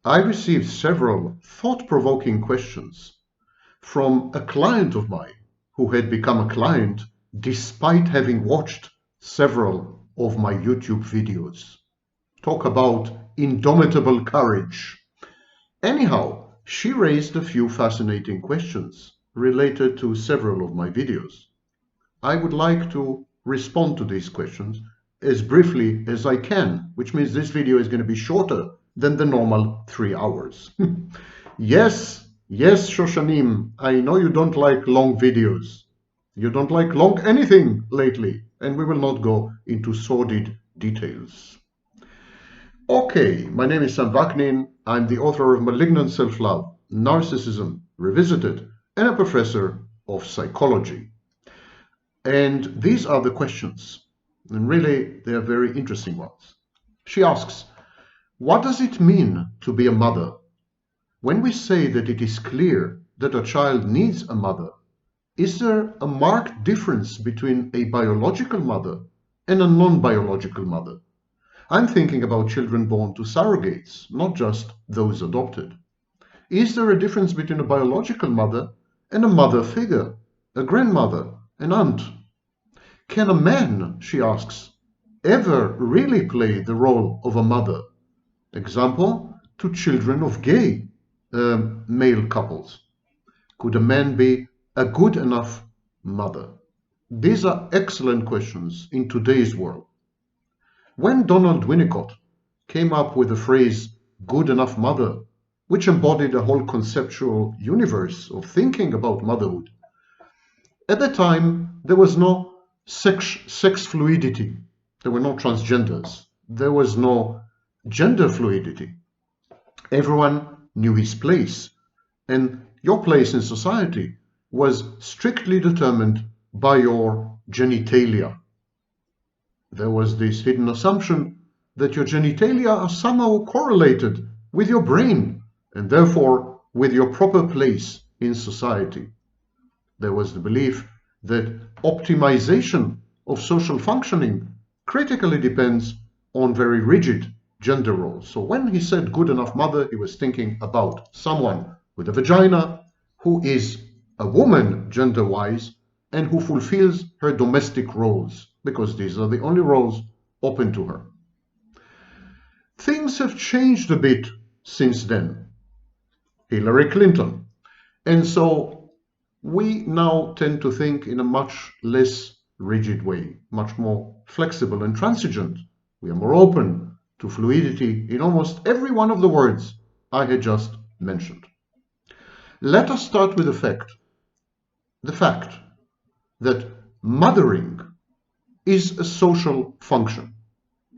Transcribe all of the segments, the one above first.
I received several thought-provoking questions from a client of mine who had become a client despite having watched several of my YouTube videos. Talk about indomitable courage. Anyhow, she raised a few fascinating questions related to several of my videos. I would like to respond to these questions as briefly as I can, which means this video is going to be shorter than the normal 3 hours. Yes, Shoshanim, I know you don't like long videos. You don't like long anything lately, and we will not go into sordid details. Okay, my name is Sam Vaknin. I'm the author of Malignant Self-Love, Narcissism Revisited, and a professor of psychology. And these are the questions, and really they are very interesting ones. She asks, what does it mean to be a mother? When we say that it is clear that a child needs a mother, is there a marked difference between a biological mother and a non-biological mother? I'm thinking about children born to surrogates, not just those adopted. Is there a difference between a biological mother and a mother figure, a grandmother, an aunt? Can a man, she asks, ever really play the role of a mother? Example, to children of gay male couples. Could a man be a good enough mother? These are excellent questions in today's world. When Donald Winnicott came up with the phrase good enough mother, which embodied a whole conceptual universe of thinking about motherhood, at that time there was no sex fluidity, there were no transgenders, there was no gender fluidity. Everyone knew his place, and your place in society was strictly determined by your genitalia. There was this hidden assumption that your genitalia are somehow correlated with your brain and therefore with your proper place in society. There was the belief that optimization of social functioning critically depends on very rigid gender roles. So when he said good enough mother, he was thinking about someone with a vagina who is a woman gender-wise and who fulfills her domestic roles, because these are the only roles open to her. Things have changed a bit since then. Hillary Clinton. And so we now tend to think in a much less rigid way, much more flexible and transigent. We are more open to fluidity in almost every one of the words I had just mentioned. Let us start with the fact that mothering is a social function.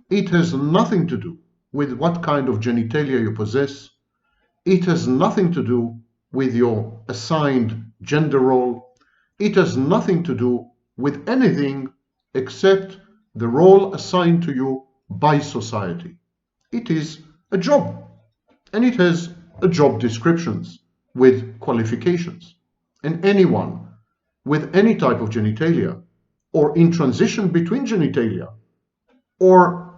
It has nothing to do with what kind of genitalia you possess. It has nothing to do with your assigned gender role. It has nothing to do with anything except the role assigned to you by society. It is a job, and it has a job descriptions with qualifications. And anyone with any type of genitalia, or in transition between genitalia, or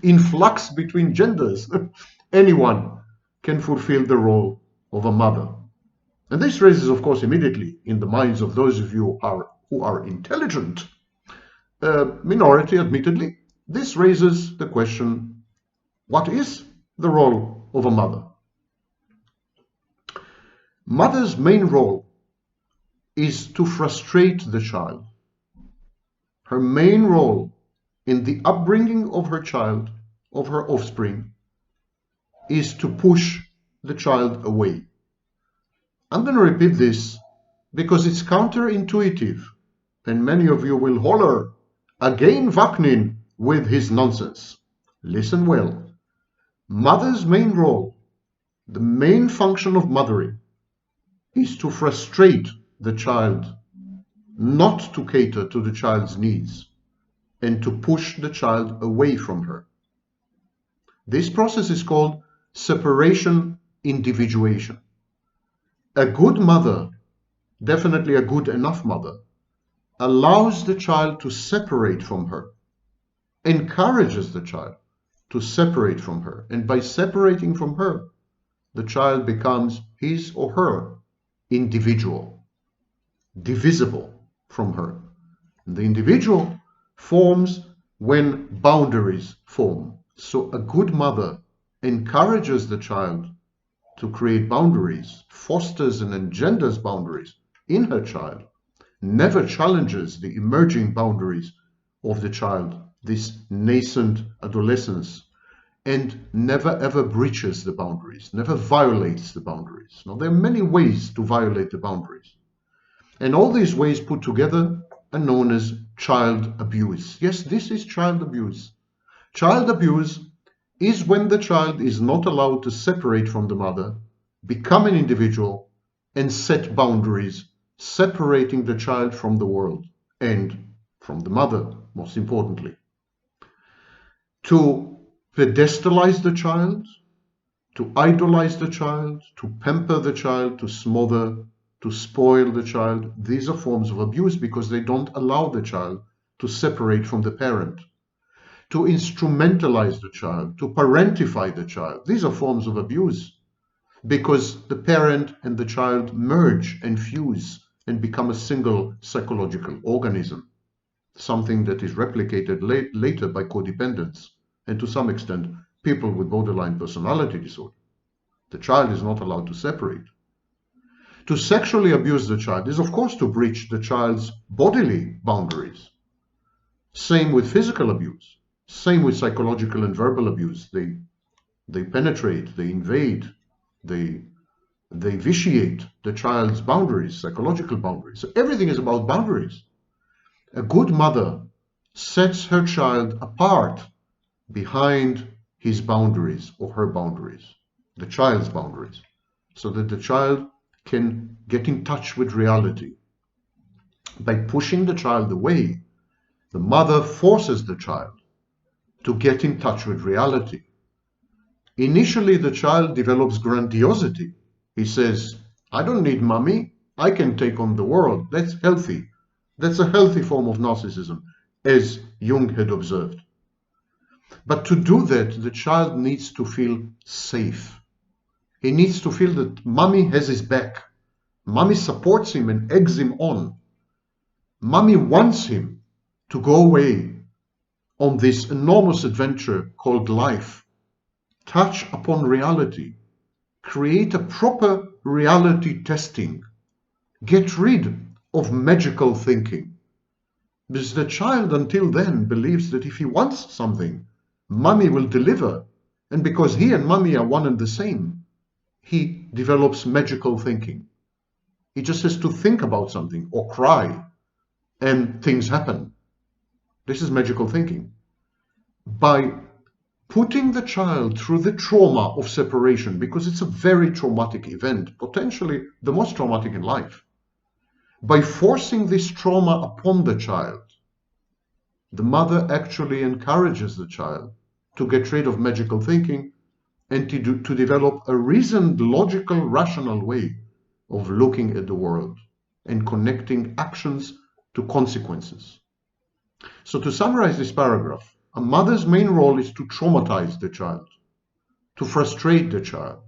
in flux between genders, anyone can fulfill the role of a mother. And this raises, of course, immediately in the minds of those of you who are intelligent, minority admittedly, this raises the question, what is the role of a mother? Mother's main role is to frustrate the child. Her main role in the upbringing of her child, of her offspring, is to push the child away. I'm going to repeat this because it's counterintuitive, and many of you will holler, again Vaknin with his nonsense. Listen well. Mother's main role, the main function of mothering, is to frustrate the child, not to cater to the child's needs, and to push the child away from her. This process is called separation individuation. A good mother, definitely a good enough mother, allows the child to separate from her, encourages the child to separate from her. And by separating from her, the child becomes his or her individual, divisible from her. The individual forms when boundaries form. So a good mother encourages the child to create boundaries, fosters and engenders boundaries in her child, never challenges the emerging boundaries of the child, this nascent adolescence, and never ever breaches the boundaries, never violates the boundaries. Now, there are many ways to violate the boundaries. And all these ways put together are known as child abuse. Yes, this is child abuse. Child abuse is when the child is not allowed to separate from the mother, become an individual, and set boundaries, separating the child from the world and from the mother, most importantly. To pedestalize the child, to idolize the child, to pamper the child, to smother, to spoil the child, these are forms of abuse because they don't allow the child to separate from the parent. To instrumentalize the child, to parentify the child, these are forms of abuse because the parent and the child merge and fuse and become a single psychological organism, something that is replicated later by codependents and to some extent people with borderline personality disorder. The child is not allowed to separate. To sexually abuse the child is, of course, to breach the child's bodily boundaries. Same with physical abuse. Same with psychological and verbal abuse. They penetrate, they invade, they vitiate the child's boundaries, psychological boundaries. So everything is about boundaries. A good mother sets her child apart behind his boundaries or her boundaries, the child's boundaries, so that the child can get in touch with reality. By pushing the child away, the mother forces the child to get in touch with reality. Initially, the child develops grandiosity. He says, I don't need mommy, I can take on the world. That's healthy. That's a healthy form of narcissism, as Jung had observed. But to do that, the child needs to feel safe. He needs to feel that mommy has his back. Mommy supports him and eggs him on. Mommy wants him to go away on this enormous adventure called life, touch upon reality, create a proper reality testing, get rid of magical thinking. Because the child until then believes that if he wants something, mommy will deliver. And because he and mommy are one and the same, he develops magical thinking. He just has to think about something or cry and things happen. This is magical thinking. By putting the child through the trauma of separation, because it's a very traumatic event, potentially the most traumatic in life, by forcing this trauma upon the child, the mother actually encourages the child to get rid of magical thinking and to develop a reasoned, logical, rational way of looking at the world and connecting actions to consequences. So to summarize this paragraph, a mother's main role is to traumatize the child, to frustrate the child,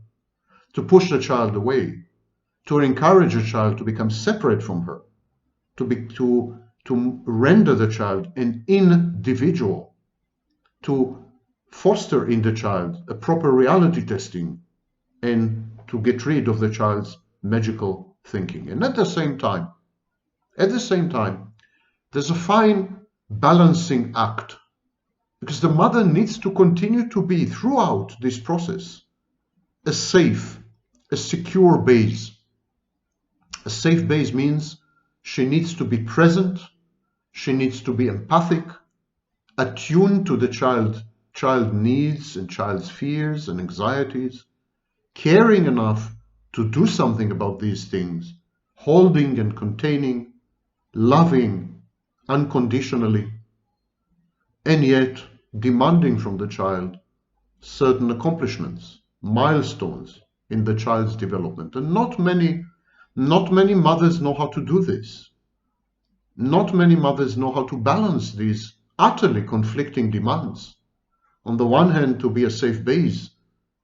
to push the child away, to encourage a child to become separate from her, to render the child an individual, to foster in the child a proper reality testing, and to get rid of the child's magical thinking. And at the same time, there's a fine balancing act, because the mother needs to continue to be throughout this process a safe, a secure base. A safe base means she needs to be present, she needs to be empathic, attuned to the child needs and child's fears and anxieties, caring enough to do something about these things, holding and containing, loving unconditionally, and yet demanding from the child certain accomplishments, milestones in the child's development. And not many mothers know how to do this. Not many mothers know how to balance these utterly conflicting demands. On the one hand, to be a safe base,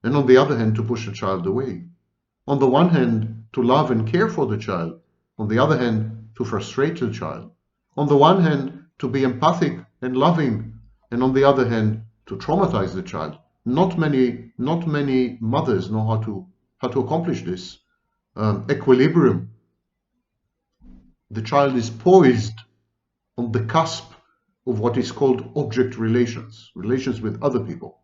and on the other hand, to push the child away. On the one hand, to love and care for the child. On the other hand, to frustrate the child. On the one hand, to be empathic and loving, and on the other hand, to traumatize the child. Not many mothers know how to accomplish this equilibrium. The child is poised on the cusp of what is called object relations, relations with other people.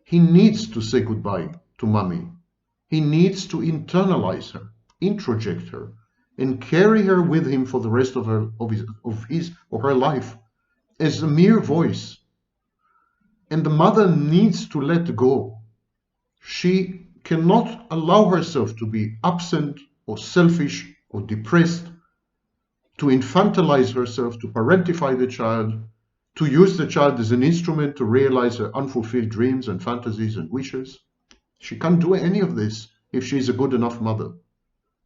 He needs to say goodbye to mommy. He needs to internalize her, introject her, and carry her with him for the rest of his or her life as a mere voice. And the mother needs to let go. She cannot allow herself to be absent or selfish or depressed, to infantilize herself, to parentify the child, to use the child as an instrument to realize her unfulfilled dreams and fantasies and wishes. She can't do any of this if she is a good enough mother.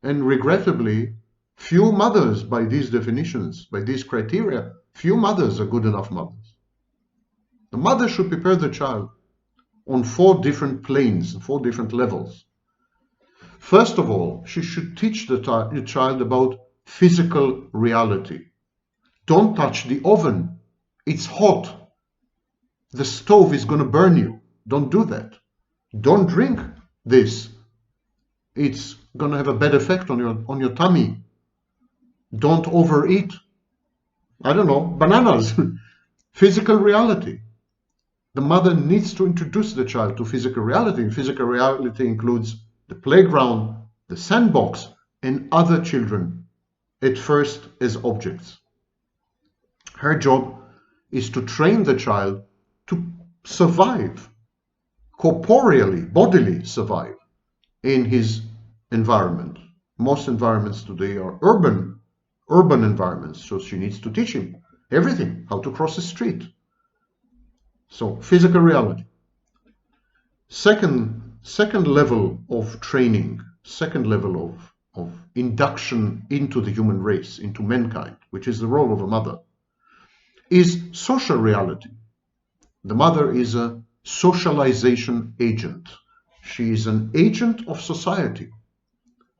And regrettably, few mothers, by these definitions, by these criteria, few mothers are good enough mothers. The mother should prepare the child on 4 different planes, 4 different levels. First of all, she should teach the child about physical reality. Don't touch the oven. It's hot. The stove is going to burn you. Don't do that. Don't drink this. It's going to have a bad effect on your tummy. Don't overeat, I don't know, bananas. Physical reality. The mother needs to introduce the child to physical reality. And physical reality includes the playground, the sandbox, and other children, at first as objects. Her job is to train the child to survive, corporeally, bodily survive in his environment. Most environments today are urban environments, so she needs to teach him everything, how to cross the street. So physical reality. Second level of training, second level of induction into the human race, into mankind, which is the role of a mother, is social reality. The mother is a socialization agent. She is an agent of society.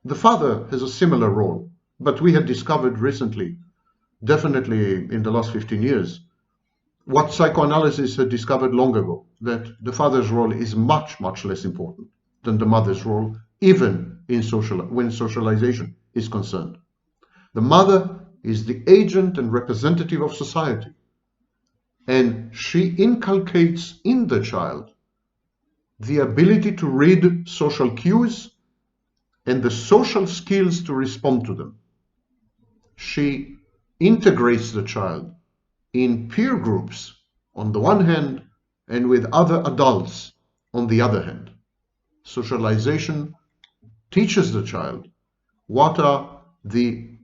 The father has a similar role, but we have discovered recently, definitely in the last 15 years, what psychoanalysis had discovered long ago, that the father's role is much, much less important than the mother's role, even in when socialization is concerned. The mother is the agent and representative of society, and she inculcates in the child the ability to read social cues and the social skills to respond to them. She integrates the child in peer groups on the one hand and with other adults on the other hand. Socialization teaches the child what are the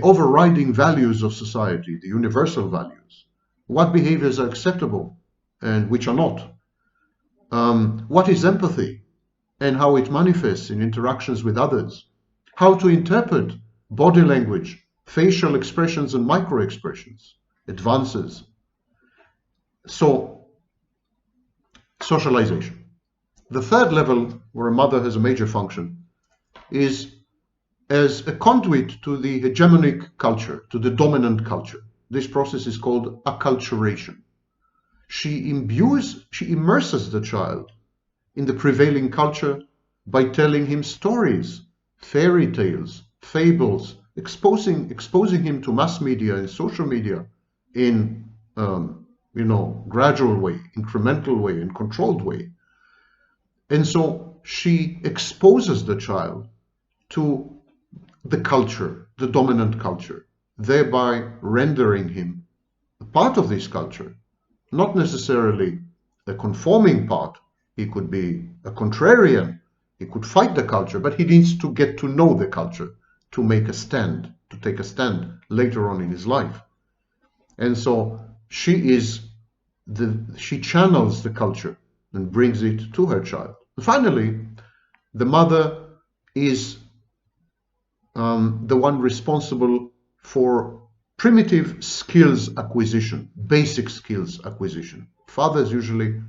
overriding values of society, the universal values, what behaviors are acceptable and which are not, what is empathy and how it manifests in interactions with others, how to interpret body language, facial expressions and micro expressions, advances. So, socialization. The third level where a mother has a major function is as a conduit to the hegemonic culture, to the dominant culture. This process is called acculturation. She immerses the child in the prevailing culture by telling him stories, fairy tales, fables, exposing him to mass media and social media in gradual way, incremental way, and controlled way. And so she exposes the child to the culture, the dominant culture, thereby rendering him a part of this culture, not necessarily a conforming part. He could be a contrarian, he could fight the culture, but he needs to get to know the culture to make a stand, to take a stand later on in his life. And so she channels the culture and brings it to her child. And finally, the mother is the one responsible for primitive skills acquisition, basic skills acquisition. Fathers usually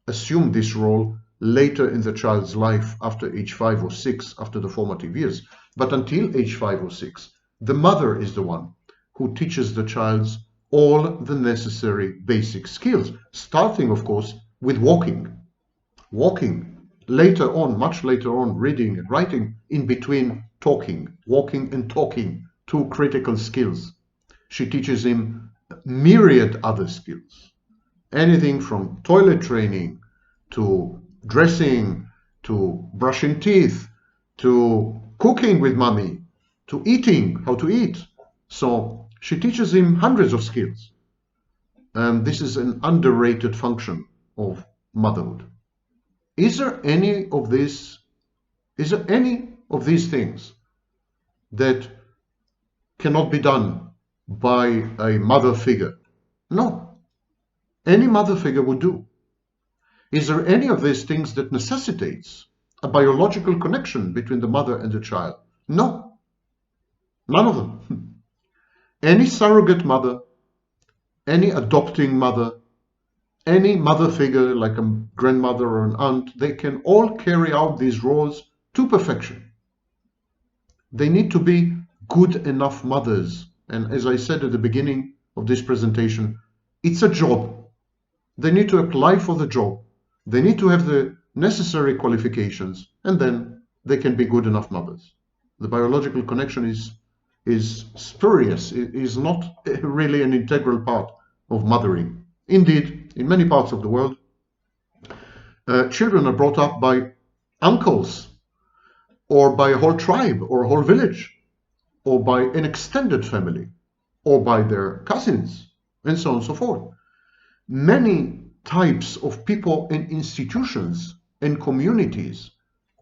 assume this role later in the child's life, after age 5 or 6, after the formative years. But until age 5 or 6, the mother is the one who teaches the child all the necessary basic skills, starting, of course, with walking. Walking, later on, much later on, reading and writing, in between talking, walking and talking, two critical skills. She teaches him myriad other skills, anything from toilet training to dressing, to brushing teeth, to cooking with mommy, to eating, how to eat. So she teaches him hundreds of skills. This is an underrated function of motherhood. Is there any of these things that cannot be done by a mother figure? No. Any mother figure would do. Is there any of these things that necessitates a biological connection between the mother and the child? No. None of them. Any surrogate mother, any adopting mother, any mother figure like a grandmother or an aunt, they can all carry out these roles to perfection. They need to be good enough mothers. And as I said at the beginning of this presentation, it's a job. They need to apply for the job. They need to have the necessary qualifications, and then they can be good enough mothers. The biological connection is spurious. It is not really an integral part of mothering. Indeed, in many parts of the world, children are brought up by uncles, or by a whole tribe, or a whole village, or by an extended family, or by their cousins, and so on and so forth. Many types of people and institutions and communities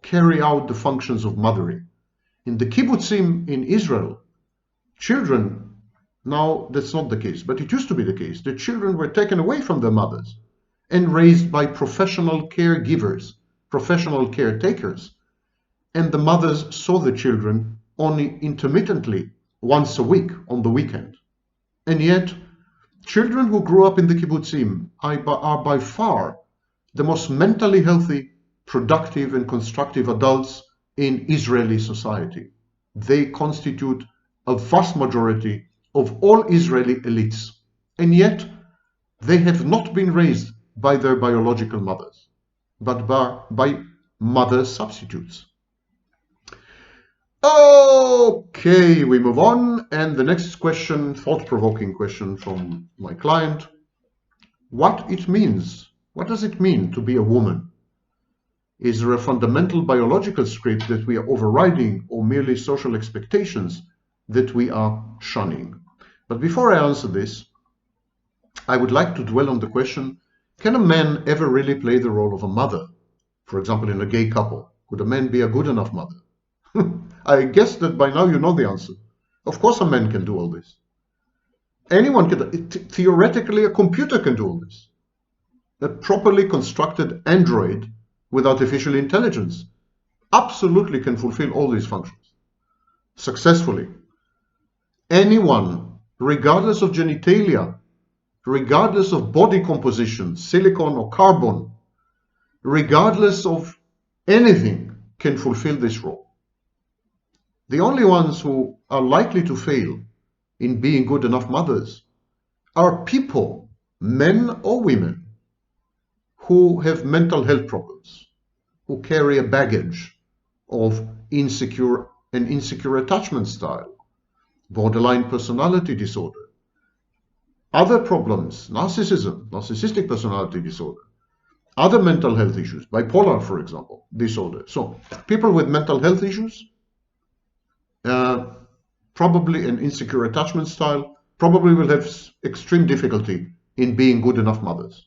carry out the functions of mothering. In the kibbutzim in Israel, children, now that's not the case, but it used to be the case, the children were taken away from their mothers and raised by professional caregivers, professional caretakers, and the mothers saw the children only intermittently once a week on the weekend. And yet, children who grew up in the kibbutzim are by far the most mentally healthy, productive, and constructive adults in Israeli society. They constitute a vast majority of all Israeli elites, and yet they have not been raised by their biological mothers, but by mother substitutes. Okay, we move on, and the next question, thought-provoking question from my client. What does it mean to be a woman? Is there a fundamental biological script that we are overriding, or merely social expectations that we are shunning? But before I answer this, I would like to dwell on the question, can a man ever really play the role of a mother? For example, in a gay couple, could a man be a good enough mother? I guess that by now you know the answer. Of course a man can do all this. Anyone can. Theoretically, a computer can do all this. A properly constructed android with artificial intelligence absolutely can fulfill all these functions successfully. Anyone, regardless of genitalia, regardless of body composition, silicon or carbon, regardless of anything, can fulfill this role. The only ones who are likely to fail in being good enough mothers are people, men or women, who have mental health problems, who carry a baggage of insecure attachment style, borderline personality disorder, other problems, narcissism, narcissistic personality disorder, other mental health issues, bipolar, for example, disorder. So people with mental health issues, probably an insecure attachment style, probably will have extreme difficulty in being good enough mothers.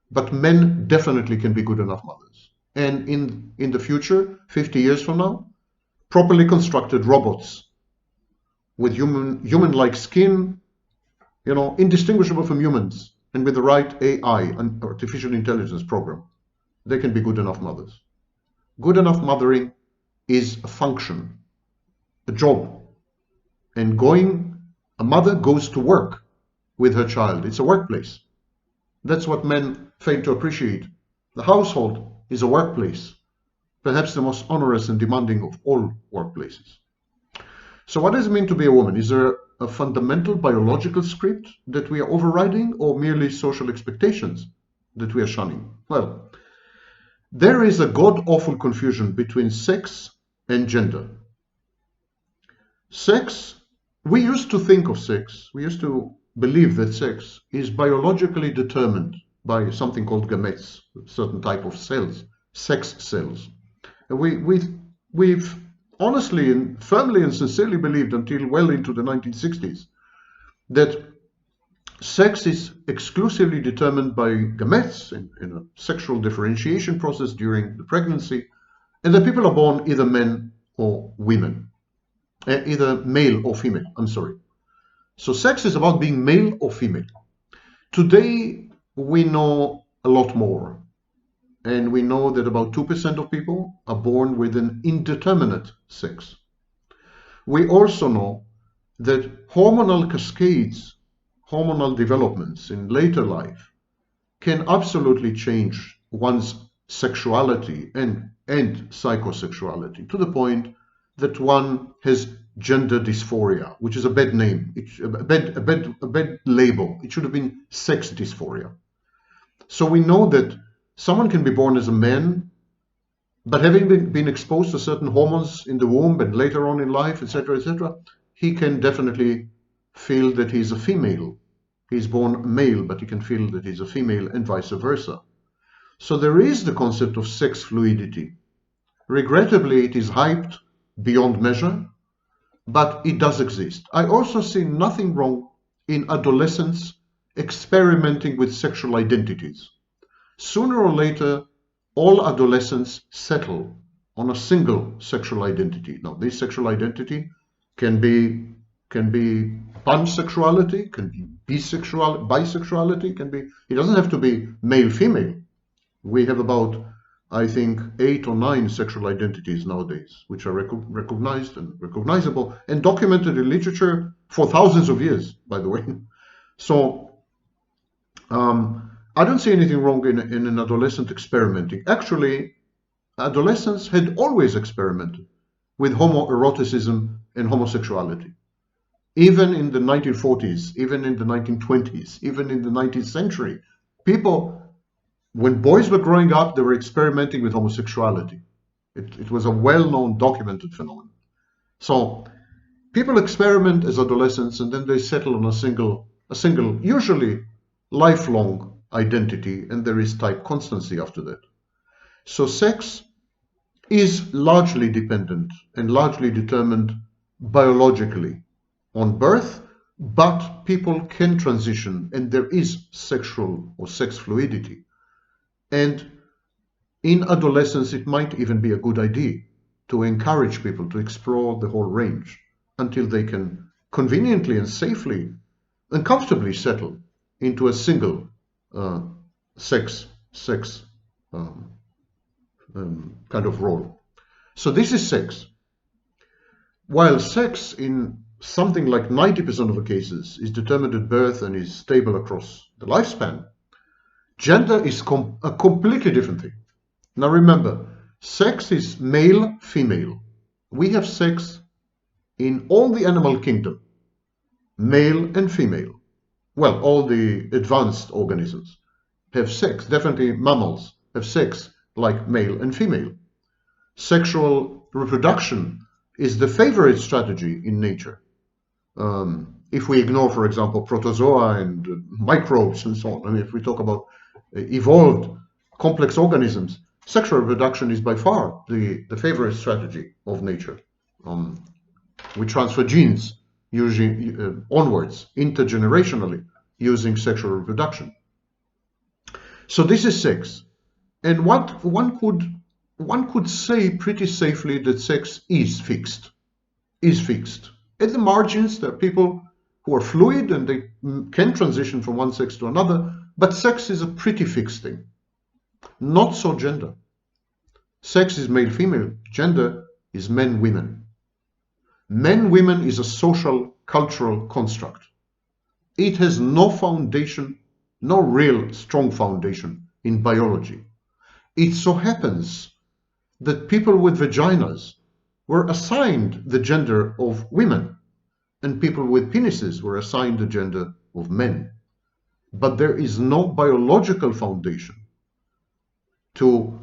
But men definitely can be good enough mothers. And in the future, 50 years from now, properly constructed robots with human-like skin, indistinguishable from humans, and with the right AI, an artificial intelligence program, they can be good enough mothers. Good enough mothering is a function, a job. And a mother goes to work with her child. It's a workplace. That's what men fail to appreciate. The household is a workplace, perhaps the most onerous and demanding of all workplaces. So what does it mean to be a woman? Is there a fundamental biological script that we are overriding, or merely social expectations that we are shunning? Well, there is a god-awful confusion between sex and gender. Sex, we used to think of sex, we used to believe that sex is biologically determined by something called gametes, a certain type of cells, sex cells. And we've honestly and firmly and sincerely believed until well into the 1960s that sex is exclusively determined by gametes in a sexual differentiation process during the pregnancy, and that people are born either men or women, either male or female, I'm sorry. So sex is about being male or female. Today, we know a lot more. And we know that about 2% of people are born with an indeterminate sex. We also know that hormonal cascades, hormonal developments in later life can absolutely change one's sexuality and psychosexuality to the point that one has gender dysphoria, which is a bad name, a bad label. It should have been sex dysphoria. So we know that someone can be born as a man, but having been exposed to certain hormones in the womb and later on in life, etc., he can definitely feel that he's a female. He's born male, but he can feel that he's a female, and vice versa. So there is the concept of sex fluidity. Regrettably, it is hyped beyond measure, but it does exist. I also see nothing wrong in adolescents experimenting with sexual identities. Sooner or later, all adolescents settle on a single sexual identity. Now, this sexual identity can be pansexuality, can be bisexuality, it doesn't have to be male-female. We have about, I think, 8 or 9 sexual identities nowadays, which are recognized and recognizable and documented in literature for thousands of years, by the way. So, I don't see anything wrong in an adolescent experimenting. Actually, adolescents had always experimented with homoeroticism and homosexuality. Even in the 1940s, even in the 1920s, even in the 19th century, people, when boys were growing up, they were experimenting with homosexuality. It was a well-known, documented phenomenon. So people experiment as adolescents, and then they settle on a single, usually lifelong identity, and there is type constancy after that. So sex is largely dependent and largely determined biologically on birth, but people can transition, and there is sexual or sex fluidity. And in adolescence, it might even be a good idea to encourage people to explore the whole range until they can conveniently and safely and comfortably settle into a single sex kind of role. So this is sex. While sex in something like 90% of the cases is determined at birth and is stable across the lifespan, gender is a completely different thing. Now remember, sex is male, female. We have sex in all the animal kingdom, male and female. Well, all the advanced organisms have sex. Definitely mammals have sex like male and female. Sexual reproduction is the favorite strategy in nature. If we ignore, for example, protozoa and microbes and so on, I mean, if we talk about evolved complex organisms, sexual reproduction is by far the favorite strategy of nature. We transfer genes usually onwards, intergenerationally, using sexual reproduction. So this is sex. And what one could say pretty safely that sex is fixed. At the margins, there are people who are fluid and they can transition from one sex to another, but sex is a pretty fixed thing. Not so gender. Sex is male-female. Gender is men-women. Men-women is a social, cultural construct. It has no foundation no real strong foundation in biology. It so happens that people with vaginas were assigned the gender of women, and people with penises were assigned the gender of men. But there is no biological foundation to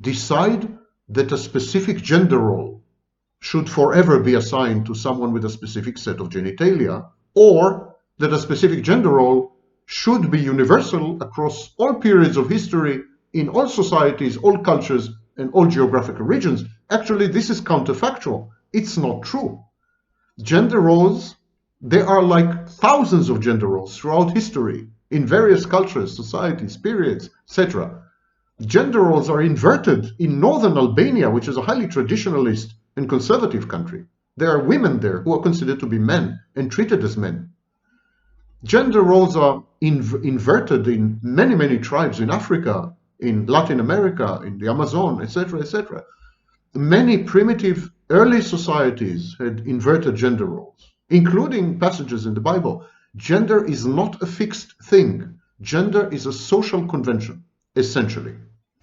decide that a specific gender role should forever be assigned to someone with a specific set of genitalia, or that a specific gender role should be universal across all periods of history, in all societies, all cultures, and all geographical regions. Actually, this is counterfactual. It's not true. Gender roles, there are like thousands of gender roles throughout history in various cultures, societies, periods, etc. Gender roles are inverted in northern Albania, which is a highly traditionalist and conservative country. There are women there who are considered to be men and treated as men. Gender roles are inverted in many, many tribes in Africa, in Latin America, in the Amazon, etc., etc. Many primitive early societies had inverted gender roles, including passages in the Bible. Gender is not a fixed thing. Gender is a social convention, essentially,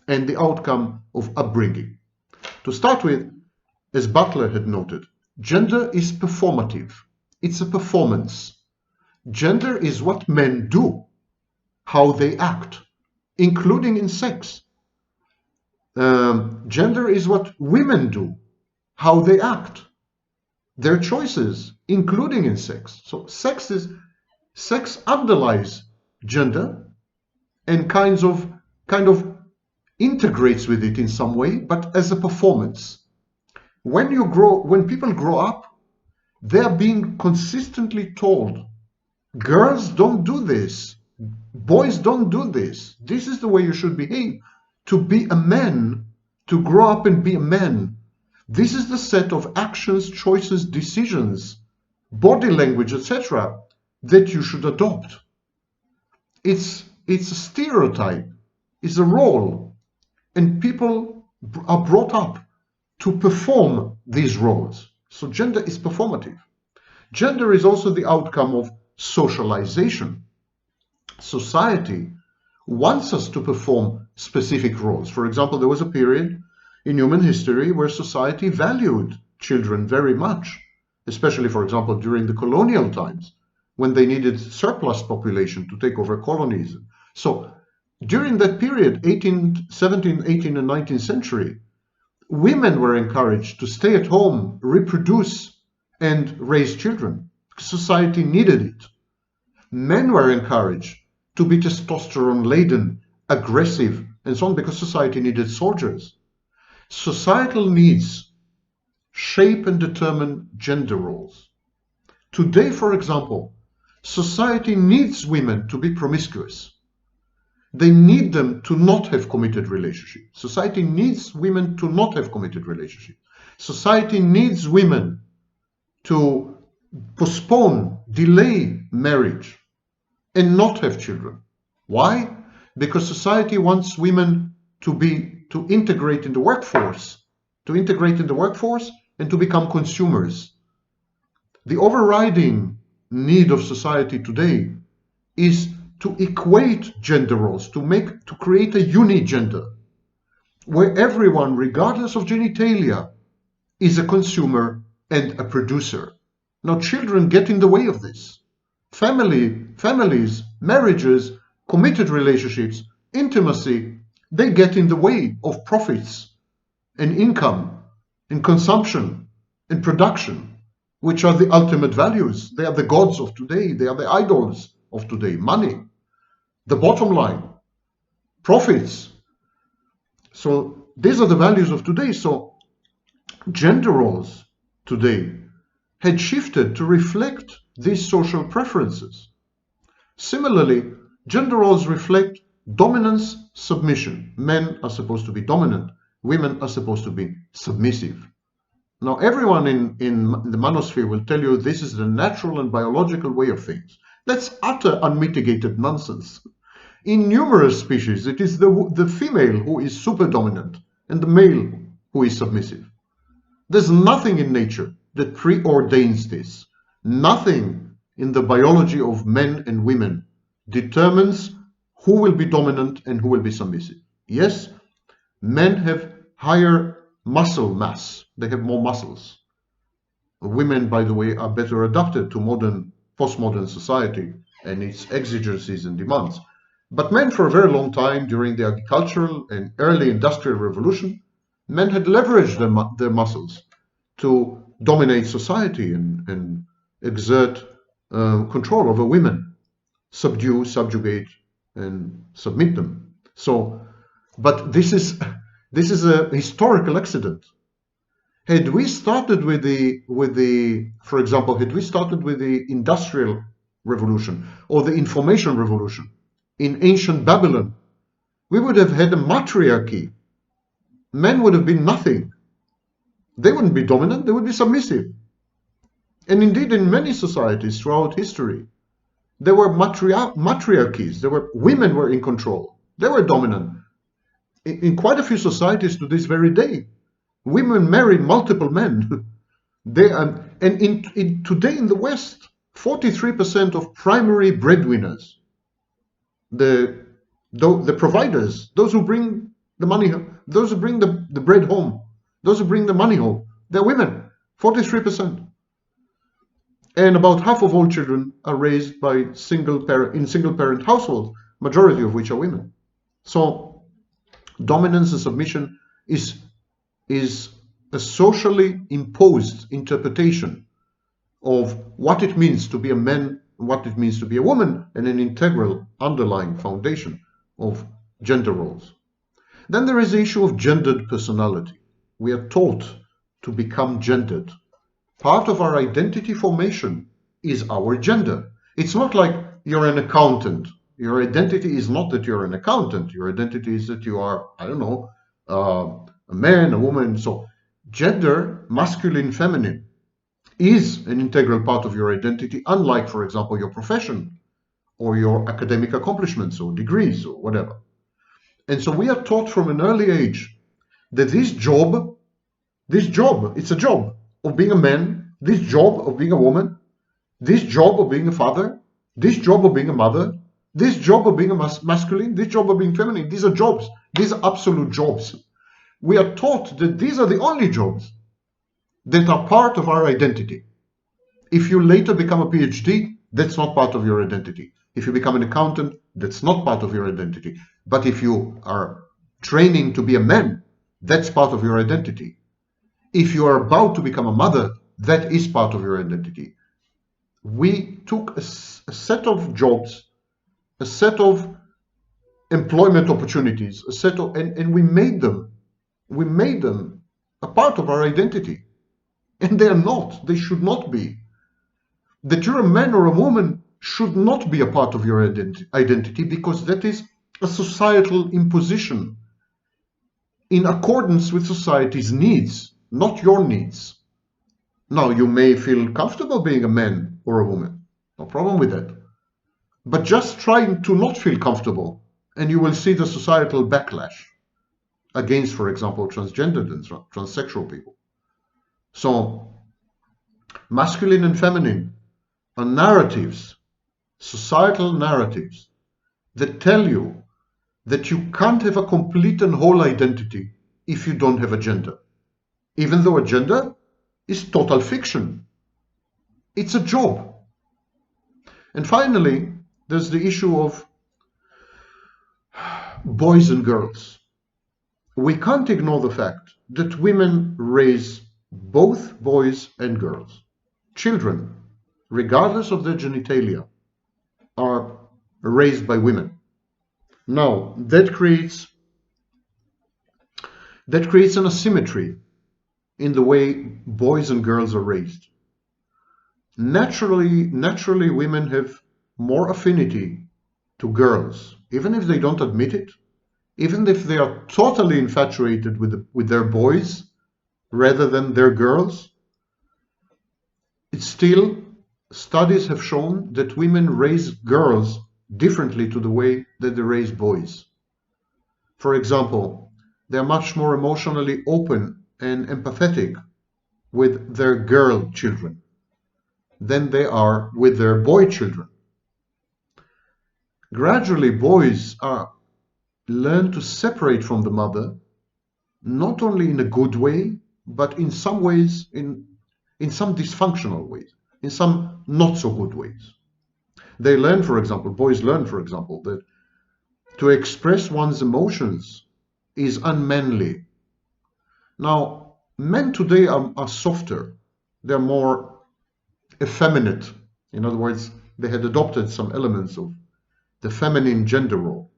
and the outcome of upbringing. To start with, as Butler had noted, gender is performative. It's a performance. Gender is what men do, how they act, including in sex. Gender is what women do, how they act, their choices, including in sex. So sex underlies gender and kind of integrates with it in some way, but as a performance. When people grow up, they're being consistently told, girls don't do this, boys don't do this, this is the way you should behave. To be a man, to grow up and be a man, this is the set of actions, choices, decisions, body language, etc., that you should adopt. It's a stereotype, it's a role, and people are brought up to perform these roles. So gender is performative. Gender is also the outcome of socialization. Society wants us to perform specific roles. For example, there was a period in human history where society valued children very much, especially, for example, during the colonial times, when they needed surplus population to take over colonies. So during that period, 17th, 18th, and 19th century, women were encouraged to stay at home, reproduce, and raise children. Society needed it. Men were encouraged to be testosterone-laden, aggressive, and so on, because society needed soldiers. Societal needs shape and determine gender roles. Today, for example, society needs women to be promiscuous. They need them to not have committed relationships. Society needs women to not have committed relationships. Society needs women to postpone, delay marriage, and not have children. Why? Because society wants women to integrate in the workforce, and to become consumers. The overriding need of society today is to equate gender roles, to create a unigender, where everyone, regardless of genitalia, is a consumer and a producer. Now, children get in the way of this. Families, marriages, committed relationships, intimacy, they get in the way of profits and income and consumption and production, which are the ultimate values. They are the gods of today. They are the idols of today. Money, the bottom line, profits. So these are the values of today. So gender roles today had shifted to reflect these social preferences. Similarly, gender roles reflect dominance, submission. Men are supposed to be dominant. Women are supposed to be submissive. Now, everyone in the manosphere will tell you this is the natural and biological way of things. That's utter unmitigated nonsense. In numerous species, it is the female who is super dominant and the male who is submissive. There's nothing in nature that preordains this. Nothing in the biology of men and women determines who will be dominant and who will be submissive. Yes, men have higher muscle mass. They have more muscles. Women, by the way, are better adapted to postmodern society and its exigencies and demands. But men, for a very long time, during the agricultural and early industrial revolution, men had leveraged their muscles to dominate society and exert control over women, subdue, subjugate, and submit them. So, but this is a historical accident. Had we started for example, had we started with the industrial revolution or the information revolution in ancient Babylon, we would have had a matriarchy. Men would have been nothing. They wouldn't be dominant, they would be submissive. And indeed, in many societies throughout history, there were matriarchies. Women were in control. They were dominant. In quite a few societies to this very day, women married multiple men. Today in the West, 43% of primary breadwinners, the providers, those who bring the money, those who bring the bread home, those who bring the money home, they're women, 43%. And about half of all children are raised by single parent households, majority of which are women. So dominance and submission is a socially imposed interpretation of what it means to be a man, what it means to be a woman, and an integral underlying foundation of gender roles. Then there is the issue of gendered personality. We are taught to become gendered. Part of our identity formation is our gender. It's not like you're an accountant. Your identity is not that you're an accountant. Your identity is that you are, I don't know, a man, a woman. So gender, masculine, feminine, is an integral part of your identity, unlike, for example, your profession or your academic accomplishments or degrees or whatever. And so we are taught from an early age that this job, it's a job of being a man, this job of being a woman, this job of being a father, this job of being a mother, this job of being a masculine, this job of being feminine. These are jobs. These are absolute jobs. We are taught that these are the only jobs that are part of our identity. If you later become a PhD, that's not part of your identity. If you become an accountant, that's not part of your identity. But if you are training to be a man, that's part of your identity. If you are about to become a mother, that is part of your identity. We took a set of jobs, a set of employment opportunities, and we made them a part of our identity. And they are not, they should not be. That you're a man or a woman should not be a part of your identity, because that is a societal imposition in accordance with society's needs, not your needs. Now, you may feel comfortable being a man or a woman, no problem with that. But just try to not feel comfortable, and you will see the societal backlash against, for example, transgendered and transsexual people. So, masculine and feminine are narratives, societal narratives, that tell you that you can't have a complete and whole identity if you don't have a gender. Even though a gender is total fiction. It's a job. And finally, there's the issue of boys and girls. We can't ignore the fact that women raise both boys and girls. Children, regardless of their genitalia, are raised by women. Now, that creates an asymmetry in the way boys and girls are raised. Naturally, women have more affinity to girls, even if they don't admit it, even if they are totally infatuated with their boys rather than their girls. It's still, studies have shown that women raise girls differently to the way that they raise boys. For example, they're much more emotionally open and empathetic with their girl children than they are with their boy children. Gradually, boys learn to separate from the mother, not only in a good way, but in some ways, in some dysfunctional ways, in some not so good ways. They learn, for example, boys learn, for example, that to express one's emotions is unmanly. Now, men today are softer. They're more effeminate. In other words, they had adopted some elements of the feminine gender role.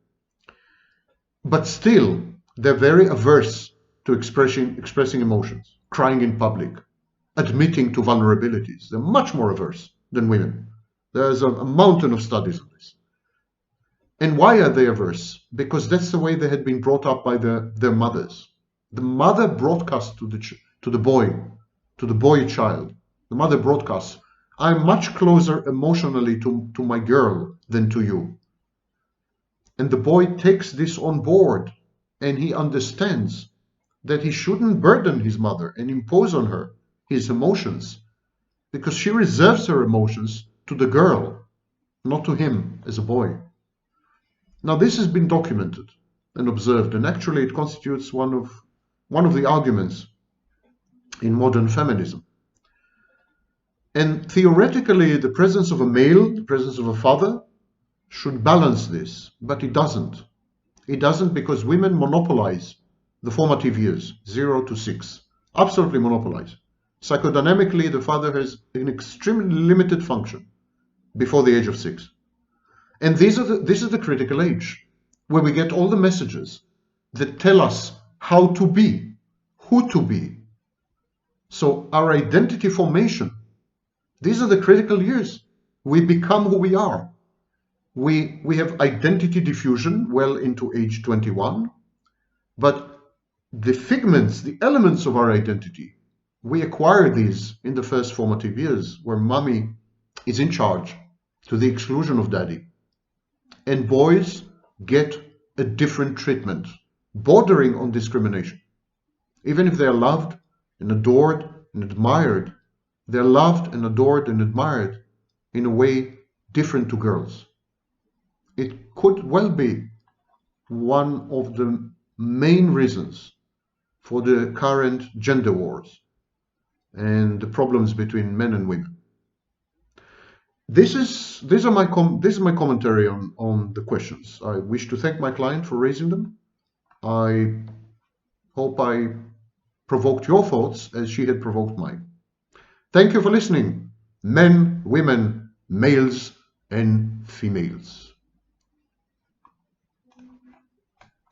But still, they're very averse to expressing emotions, crying in public, admitting to vulnerabilities. They're much more averse than women. There's a mountain of studies on this. And why are they averse? Because that's the way they had been brought up by their mothers. The mother broadcasts to the boy child. The mother broadcasts, I'm much closer emotionally to my girl than to you. And the boy takes this on board, and he understands that he shouldn't burden his mother and impose on her his emotions, because she reserves her emotions to the girl, not to him as a boy. Now, this has been documented and observed, and actually it constitutes one of the arguments in modern feminism. And theoretically, the presence of a male, the presence of a father, should balance this, but it doesn't. It doesn't, because women monopolize the formative years, 0 to 6. Absolutely monopolize. Psychodynamically, the father has an extremely limited function before the age of 6. And this is the critical age, where we get all the messages that tell us how to be, who to be. So our identity formation, these are the critical years. We become who we are. We have identity diffusion well into age 21, but the figments, the elements of our identity, we acquire these in the first formative years, where mommy is in charge to the exclusion of daddy. And boys get a different treatment, bordering on discrimination. Even if they're loved and adored and admired, they're loved and adored and admired in a way different to girls. It could well be one of the main reasons for the current gender wars and the problems between men and women. This is my commentary on the questions. I wish to thank my client for raising them. I hope I provoked your thoughts as she had provoked mine. Thank you for listening, men, women, males, and females.